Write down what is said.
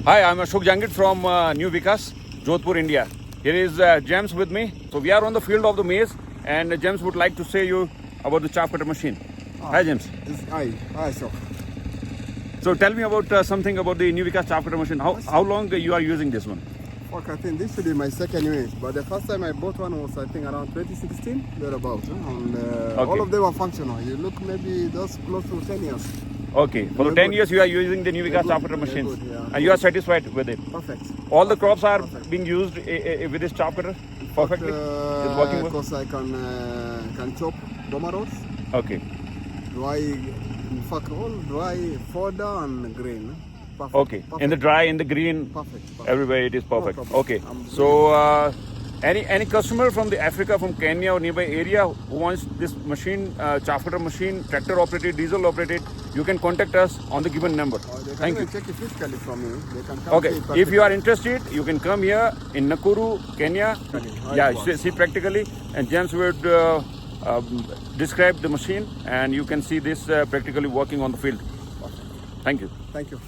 Hi, I'm Ashok Jangit from New Vikas, Jodhpur, India. Here is James with me. So we are on the field of the maize, and James would like to say you about the chaff cutter machine. Hi, James. Hi, Ashok. So tell me about something about the New Vikas chaff cutter machine. How long you are using this one? Fuck, I think this should be my second unit, but the first time I bought one was I think around 2016, thereabouts. And all of them are functional. You look maybe those close to 10 years. Okay, for 10 years you are using the New Vikas chaff cutter machine, good, yeah. and you are satisfied with it. Perfect. All the crops are Perfect. being used with this chaff cutter perfectly. It's working well. Because I can chop tomatoes, Okay. dry, in fact all dry, fodder and grain. Perfect. Okay. Perfect. In the dry, in the green, Perfect. everywhere it is perfect. problem. Okay. I'm So any customer from the Africa, from Kenya or nearby area who wants this machine, chaff cutter machine, tractor operated, diesel operated, you can contact us on the given number. They can Thank you. even check it physically from you. They can come Okay. see it If practically. you are interested, you can come here in Nakuru, Kenya. How it Yeah, works. see practically, and James would describe the machine, and you can see this practically working on the field. Thank you. Thank you.